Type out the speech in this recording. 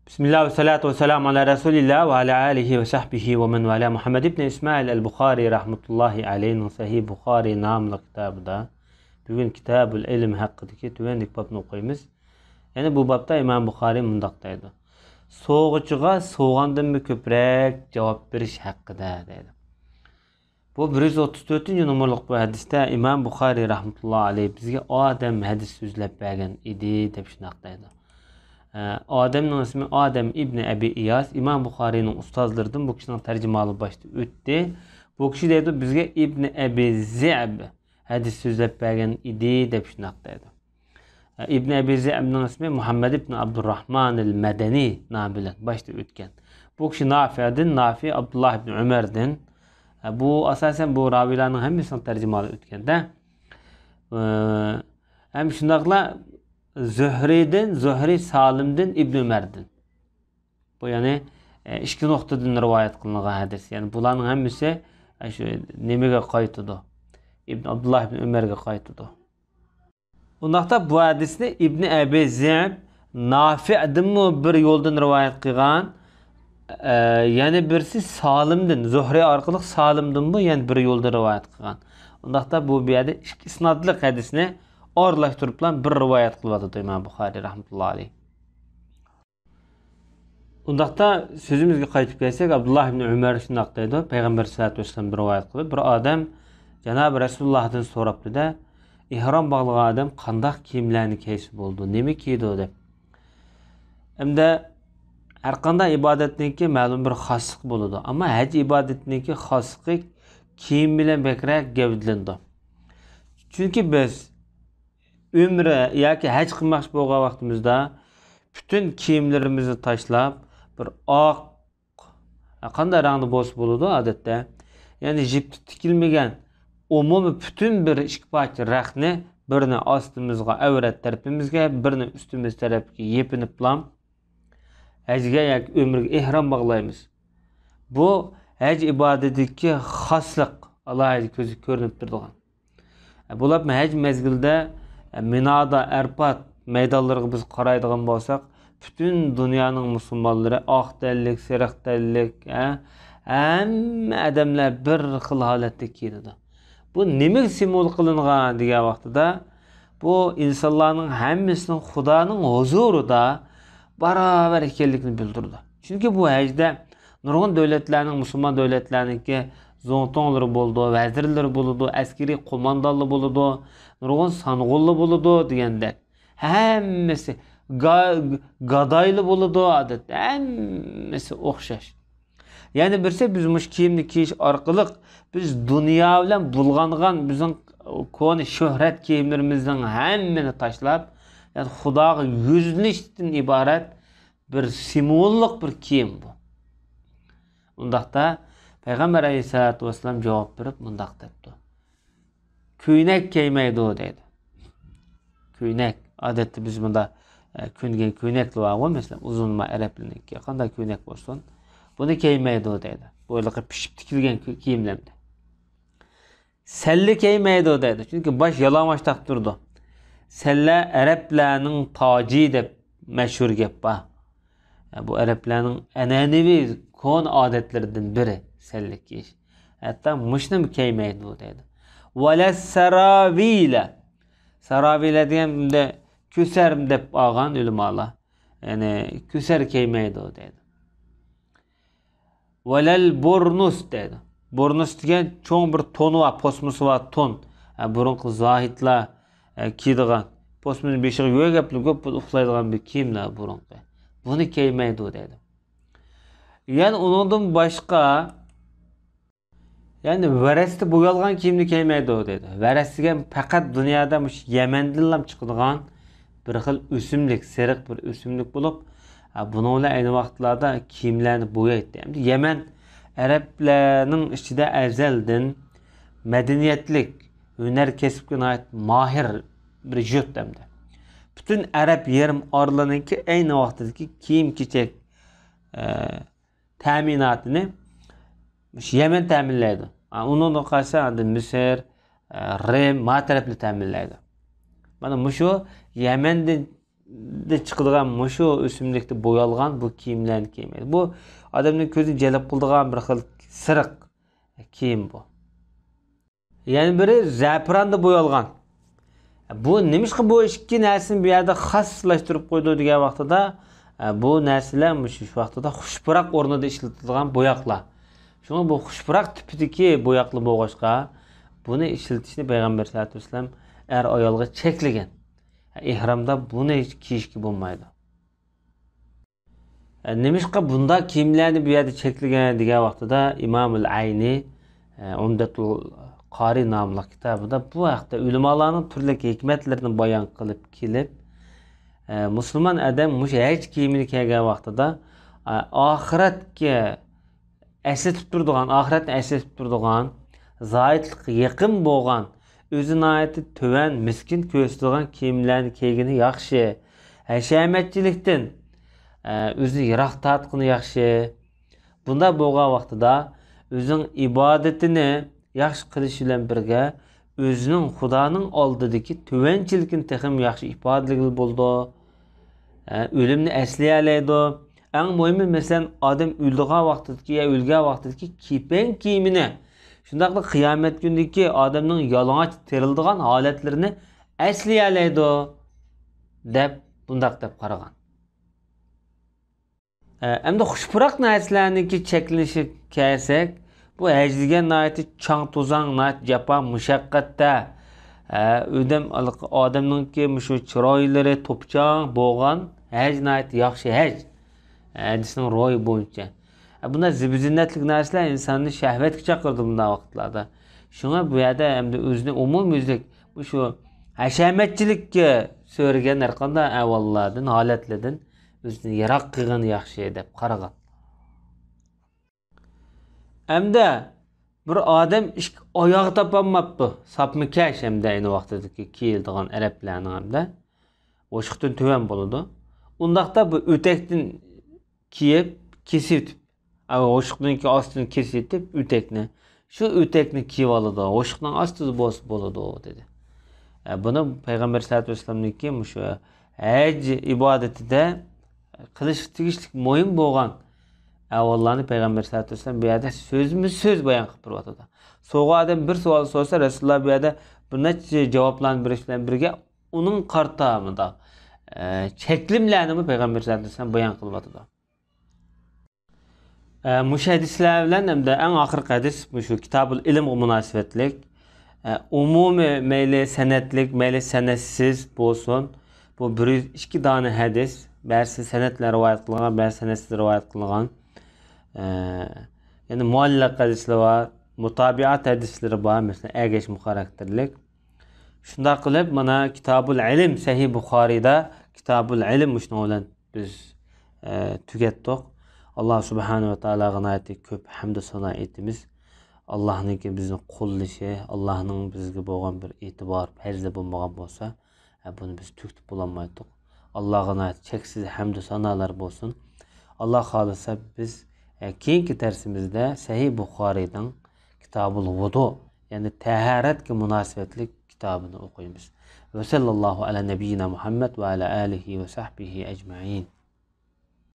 Bismillah ve salatu ve selamu ala Resulillah ve ala alihi ve sahbihi ve men vala. Muhammed ibn İsmail el-Bukhari rahmetullahi aleyhinin Sahih Bukhari namlı kitabıda bugün Kitabul İlm hakkındaki tüvendik babını okuyumuz. Yani bu babda İmam Bukhari mundaqdaydı. Soğuğucuğa soğuğandan mı köprek cevap veriş hakkıda deydi. Bu 134. numaralık bu hadiste İmam Bukhari rahmetullahi aleyhi bizge Adem hadis sözlep bergen idi dep şunaqdaydı. Adem'in ismi Adem İbni Ebi İyas. İmam Bukhari'nin ustazlarından bu kişinin tercümalı başta öttü. Bu kişi deydi bizge İbni Ebi Zi'b hadis sözlep bergen idi dep şunaqdaydı. İbni Ebi Zi'b'nin ismi Muhammed İbni Abdurrahman el-Medeni nabilen başta ötken. Bu kişi Nafi'den, Nafi Abdullah İbni Ömer'den. Bu asasen bu ravilarının hemmisini tercümalı ötken de. Hem şundaqla Zühri'den, Zühri Salim'den, İbn Ömer'den. Bu yani iki noktadan rivayet kılınan hadis. Yani bunların hemisi nemege kaytıdı. Abdullah İbn Ömer'e kaytıdı. Ondaqda bu hadisni İbn Ebi Zi'b Nafi'den mi bir yoldan rivayet kılgan? Yani birisi Salim'den, Zühri arkalık Salim'den bu yani bir yolda rivayet kılgan. Ondaqda bu bir yerde iki isnadlık hadisni orlaştırıp bir rivayet kılvadı İmam Bukhari rahmetullahi aleyh. Ondaqda sözümüzge qaytıp gelsek Abdullah ibn Ömer şundaqdaydı. Peygamber sallallahu aleyhi ve sellem bir rivayet kıldı. Bir adam Cenab-ı Resulullah'dan soraptı da ihram bağlı adam qandaq kiyimlerini kiysi boldu. Nemi kiydi o dep. Hem de her qanday ibadetninki ma'lum bir xaslık boludu. Ama hac ibadetninki xaslığı kiyim bilen bekrek gevdilindi. Çünkü biz ümre yoki haj qilmoqchi bo'lgan vaqtimizda bütün kiyimlerimizni tashlab bir oq qanday rangda bo'lsa bo'ladi odatda. Yani jipti tikilmagan umumiy bütün bir ikki parcha raqni birini ostimizga, avrat tarafimizga, birini ustimiz tarafga yepinib bilan hajga yoki umrga ihrom bog'laymiz. Bu haj ibodatiga xosliq alohida ko'zi ko'rinib turadigan. Bular haj mezgilida Mina'da, Erpat meydanlarına biz qaraydigan bolsak, bütün dünyanın musulmonlari oq tanlik, sariq tanlik, hamma odamlar bir xil holatda kiyadi. Bu nima simvol qilingan degan vaqtida, bu insonlarning hammasining Xudoning huzurida barobar ekanligini bildirdi. Chunki bu hajda nurg'un davlatlarning, musulmon davlatlarniki zontonları boldu, vazirleri boldu, askeri qo'mondonlar boldu, nurg'un sanğullu boldu deganda. Hammasi gadaylı boldu odatda, hammasi o'xshash. Yani birse biz mush kiyimni kiyish orqali biz dunyo bilan bulg'angan bizning koni shuhrat kiyimlarimizning hammani tashlab, yani Xudoga yuzlanishdan iborat bir simvollik bir kiyim bu. Undaqda Peygamber aleyhissalatu vesselam cevap verip mundaq depdi. Kuynek giymeydi o deydi. Kuynek. Adette biz bunda küngen küynekli var mesela uzunma Araplarınki. Qanday kuynek bolsun? Bunu giymeydi o deydi. Böyle pişip tikilgen kiyimlerdi. Selle giymeydi o deydi. Çünkü baş yalamaç taktırdı. Selle Araplarının tacı dep meşhur gep ba. Bu Araplarının enenevi kon adetlerinden biri. Sellik giyiş. Hatta mışnım keymeydi o deydi. Vele saravile. Saravile diyen de küser dep ağan ulemalar. Yani küser keymeydi o deydi. Velel burnus deydi. Burnus diyen çoğun bir tonu var, posmusu var ton. Burunqı zahitla kiydiğen. Posmusun beşiği gögepli göp uxlaydiğen bir kiyimler burunqı. Bunu keymeydi o deydi. Yani ondan başka yani veresti boyalgan kiyimni giymeydi o dedi. Verestigen fakat dünyada Yemen'den çıkıdığan bir xil ösümlük, sariq bir ösümlük bulup bununla aynı vaqtlarda kiyimlerini boyaydı. Yemen Araplarının içinde ezelden medeniyetlik, hüner kesipken ait mahir bir jüt demdi. Bütün Arap yerim arlarınki aynı vaqtdaki kiyim keçek teminatını Yemen teminleydi. Onun da karşı Mısır, Rim, ma taraflı teminleydi. Bana şu Yemen'den de çıkıdığan muşu ösümlükte boyalgan bu kiyimlerini giymeydi. Bu adamın gözünü celep kıldığan bir xil sırık kiyim bu. Yani biri zapranda boyalgan. Bu nemişki bu iki nersini bir yerde xaslaştırıp koyduğu diye vaxtada bu nersiler şu vaxtada xuşpurak ornada işletildiğin boyakla. Şuna bu xuşpurak tipideki boyaklı boğaçqa bunu işletişini Peygamber sallallahu aleyhi ve sellem er ayolga çekligen. İhramda bunu hiç kiyişki bulmaydı. Nemişki bunda kiyimlerini bir yerde çekligen diye vaxtada İmam-ül Ayni Umdetul Qari namlı kitabında bu vaxtda ulamalarning turli hikmetlerini bayan qilib kelib Müslüman adam mush hech kiyimini kiygan vaqtida oxiratga eslatib turadigan, oxiratni eslatib turadigan, zoitlikqa yaqin bo'lgan, o'zini ayeti töven, miskin ko'rsatadigan kiyimlarni kiygani yaxshi. Hashamatchilikdan o'zini yiroq tortqani yaxshi. Bunda bo'lgan vaqtida o'zining ibodatini yaxshi qilish bilan birga o'zining Xudoning oldidagi tövenchilikni texim yaxshi ifodalagil bo'ldi. Ölümni esleyelaydi. En mühimi mesela adam öldüğü vaxtdaki ya ölgü vaxtdaki kipen kiyimini şundaqla kıyamet gündeki adamın yalağaç terildiğin haletlerini esleyelaydi dep bundaq dep qaragan. Hem de xuşpurak narsalarniki çekilişi kelsek bu hecdigen naiti çang tuzang nait japa muşaqqatda adamınki şu chiroylari to'pchang bo'lgan haj nait yaxshi haj hadisning ro'yi bo'yicha. Bunday zibizinnatlik narsalar insonni shahvatga chaqirdi bunday vaqtlarda. Shunga bu yerda hamda o'zini umumyuzlik bu shu hashamatchilikka so'ragan har qanday avvallardan holatlardan o'zini yiroq qilgan yaxshi deb qaragan. Hamda bir adam oyoq topolmabdi. Sapmikash hamda ayni vaqtdagi kiyildigan arablarning hamda o'shiqdan tuvan bo'ladi. Undaqda bu o'takdan kiyib, kesib, o'shiqninki ostini kesib, o'takni, shu o'takni kiyib oladi. O'shiqning ostida bo'ladi dedi. Buni Payg'ambar sollallohu alayhi vasallamniki shu haj ibodatida qilish tegishli muhim bo'lgan avvallarni Peygamber sallallahu aleyhi ve sellem bir yerde söz bayan qilib turibdi. So'g'a adam bir savol sorsa Rasululloh bu yerda bir necha javoblarni berish bilan birga uning qartamida cheklimlarni Peygamber sallallahu aleyhi ve sellem bayan qilyapti. Mush hadislar bilan hamda eng oxirgi hadis shu Kitabul Ilmga munosabatlik umumiy mayli sanatlik, mayli sanatsiz bo'lsin. Bu 102 dona hadis, ba'zi sanatlar rivoyat qilingan, ba'zi sanatsiz rivoyat qilingan. Yani muallaq hadisler var, mutabiat hadisleri var, mesela ergeç mukarakterlik. Şunda qilib mana Kitabul Ilm Sahih Buxoriyda Kitabul Ilm muşna olan biz tügetdik. Allah Subhanahu ve Taala'ga ayeti köp hamd sana etimiz. Allah'nınki bizni qo'llashi, Allah'ның bizga bo'lgan bir e'tibor, fazli bo'lmagan bo'lsa, bunu biz tüktüp bulamaydik. Allah'a ayet cheksiz hamd sanolar bo'lsin. Allah xolisa biz keyingi dersimizde Sahih Buxoriydan Kitabul Vudu yani taharatga munosabatli kitabını okuyamiz. Ve sallallahu ala nebiyyina Muhammed ve ala alihi ve sahbihi ecmaîn.